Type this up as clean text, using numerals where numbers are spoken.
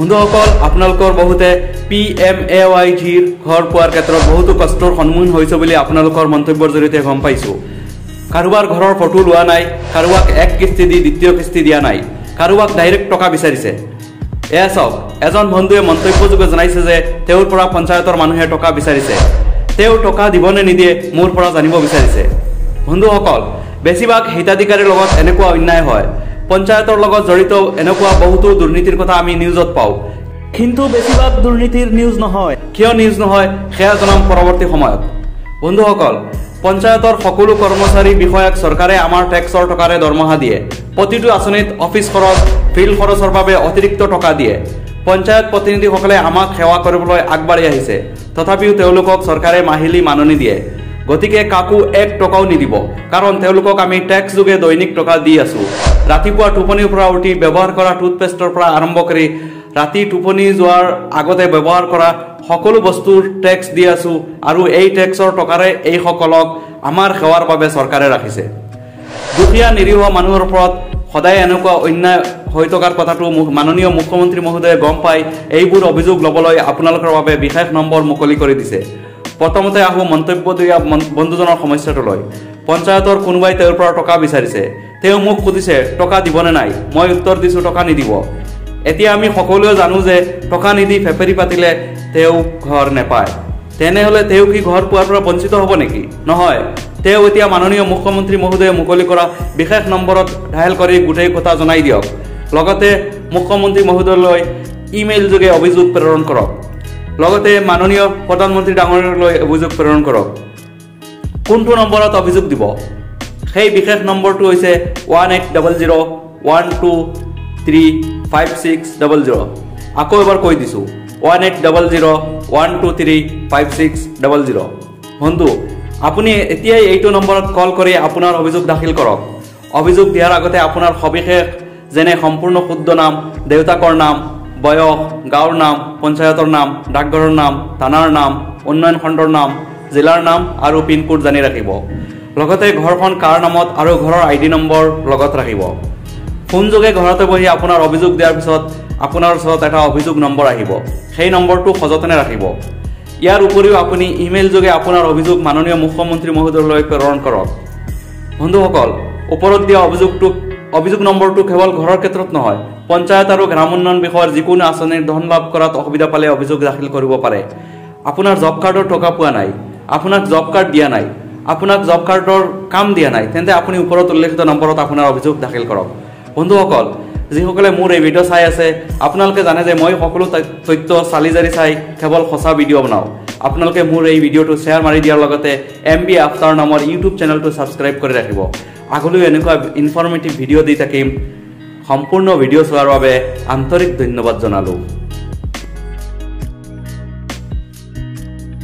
বন্ধুসকল আপোনালোকৰ বহুতে PMAYGৰ ঘৰ পোৱাৰ ক্ষেত্ৰত বহুতো কষ্টৰ সন্মুখীন হৈছে বুলি আপোনালোকৰ মন্তব্যৰ জৰিয়তে গম পাইছো। কাৰোবাৰ ঘৰৰ ফটো লোৱা নাই, কাৰোবাক এক কিস্তি দি দ্বিতীয় কিস্তি দিয়া নাই, কাৰোবাক ডাইৰেক্ট টকা বিচাৰিছে। এয়া চাওক, এজন বন্ধুৱে মন্তব্যযোগে জনাইছে যে তেওঁৰ পৰা পঞ্চায়তৰ মানুহে টকা বিচাৰিছে। তেওঁ টকা দিবনে নিদিয়ে মোৰ পৰা জানিব বিচাৰিছে। বন্ধুসকল, বেছিভাগ হিতাধিকাৰীৰ লগত এনেকুৱা অন্যায় হয়। পঞ্চায়তৰ লগত জড়িত এনেকুৱা বহুতো দুৰ্নীতিৰ কথা আমি নিউজত পাওঁ, কিন্তু বেছিভাগ দুৰ্নীতিৰ নিউজ নহয়। কিয় নিউজ নহয় সেয়া জনাম পৰৱৰ্তী সময়ত। বন্ধুসকল, পঞ্চায়তৰ সকলো কৰ্মচাৰী বিষয়াক চৰকাৰে আমাৰ টেক্সৰ টকাৰে দৰমহা দিয়ে। প্ৰতিটো আঁচনিত অফিচ খৰচ, ফিল্ড খৰচৰ বাবে অতিৰিক্ত টকা দিয়ে। পঞ্চায়ত প্ৰতিনিধিসকলে আমাক সেৱা কৰিবলৈ আগবাঢ়ি আহিছে, তথাপিও তেওঁলোকক চৰকাৰে মাহিলী মাননি দিয়ে। গতিকে কাকো এক টকাও নিদিব, কাৰণ তেওঁলোকক আমি টেক্স যোগে দৈনিক টকা দি আছো। ৰাতিপুৱা টোপনিৰ পৰা উঠি ব্যৱহাৰ কৰা টুথপেষ্টৰ পৰা আৰম্ভ কৰি ৰাতি টোপনি যোৱাৰ আগতে ব্যৱহাৰ কৰা সকলো বস্তুৰ টেক্স দি আছো, আৰু এই টেক্সৰ টকাৰে এইসকলক আমাৰ সেৱাৰ বাবে চৰকাৰে ৰাখিছে। দুখীয়া নিৰীহ মানুহৰ ওপৰত সদায় এনেকুৱা অন্যায় হৈ থকাৰ কথাটো মাননীয় মুখ্যমন্ত্ৰী মহোদয়ে গম পাই এইবোৰ অভিযোগ ল'বলৈ আপোনালোকৰ বাবে বিশেষ নম্বৰ মুকলি কৰি দিছে। প্ৰথমতে আহোঁ মন্তব্য দিয়া বন্ধুজনৰ সমস্যাটোলৈ। পঞ্চায়তৰ কোনোবাই তেওঁৰ পৰা টকা বিচাৰিছে। তেওঁ মোক সুধিছে টকা দিবনে নাই। মই উত্তৰ দিছোঁ টকা নিদিব। এতিয়া আমি সকলোৱে জানো যে টকা নিদি ফেফেৰি পাতিলে তেওঁ ঘৰ নেপায়। তেনেহ'লে তেওঁ কি ঘৰ পোৱাৰ পৰা বঞ্চিত হ'ব নেকি? নহয়, তেওঁ এতিয়া মাননীয় মুখ্যমন্ত্ৰী মহোদয়ে মুকলি কৰা বিশেষ নম্বৰত ডায়েল কৰি গোটেই কথা জনাই দিয়ক। লগতে মুখ্যমন্ত্ৰী মহোদয়লৈ ইমেইল যোগে অভিযোগ প্ৰেৰণ কৰক। লগতে মাননীয় প্ৰধানমন্ত্ৰী ডাঙৰীয়ালৈ অভিযোগ প্ৰেৰণ কৰক। কোনটো নম্বৰত অভিযোগ দিব? সেই বিশেষ নম্বৰটো হৈছে 1800-123-5600। আকৌ এবাৰ কৈ দিছোঁ, 1800-123-5600। বন্ধু, আপুনি এতিয়াই এইটো নম্বৰত কল কৰি আপোনাৰ অভিযোগ দাখিল কৰক। অভিযোগ দিয়াৰ আগতে আপোনাৰ সবিশেষ যেনে সম্পূৰ্ণ শুদ্ধ নাম, দেউতাকৰ নাম, বয়স, গাঁৱৰ নাম, পঞ্চায়তৰ নাম, ডাকঘৰৰ নাম, থানাৰ নাম, উন্নয়ন খণ্ডৰ নাম, জিলাৰ নাম আৰু পিনকোড জানি ৰাখিব। লগতে ঘৰখন কাৰ নামত আৰু ঘৰৰ ID নম্বৰ লগত ৰাখিব। ফোনযোগে ঘৰতে বহি আপোনাৰ অভিযোগ দিয়াৰ পিছত আপোনাৰ ওচৰত এটা অভিযোগ নম্বৰ আহিব। সেই নম্বৰটো সযতনে ৰাখিব। ইয়াৰ উপৰিও আপুনি ইমেইল যোগে আপোনাৰ অভিযোগ মাননীয় মুখ্যমন্ত্ৰী মহোদয়লৈ প্ৰেৰণ কৰক। বন্ধুসকল, ওপৰত দিয়া অভিযোগ নম্বৰটো কেৱল ঘৰৰ ক্ষেত্ৰত নহয়, পঞ্চায়ত আৰু গ্ৰাম উন্নয়ন বিষয়ৰ যিকোনো আঁচনিৰ ধন লাভ কৰাত অসুবিধা পালে অভিযোগ দাখিল কৰিব পাৰে। আপোনাৰ জব কাৰ্ডৰ টকা পোৱা নাই, আপোনাক জব কাৰ্ড দিয়া নাই, আপোনাক জব কাৰ্ডৰ কাম দিয়া নাই, তেন্তে আপুনি ওপৰত উল্লেখিত নম্বৰত আপোনাৰ অভিযোগ দাখিল কৰক। বন্ধুসকল, যিসকলে মোৰ এই ভিডিঅ' চাই আছে, আপোনালোকে জানে যে মই সকলো তথ্য চালি জাৰি চাই কেৱল সঁচা ভিডিঅ' বনাওঁ। আপোনালোকে মোৰ এই ভিডিঅ'টো শ্বেয়াৰ মাৰি দিয়াৰ লগতে MB আফটাৰ নামৰ ইউটিউব চেনেলটো ছাবস্ক্ৰাইব কৰি ৰাখিব। আগলৈও এনেকুৱা ইনফৰ্মেটিভ ভিডিঅ' দি থাকিম। সম্পূৰ্ণ ভিডিঅ' চোৱাৰ বাবে আন্তৰিক ধন্যবাদ জনালোঁ।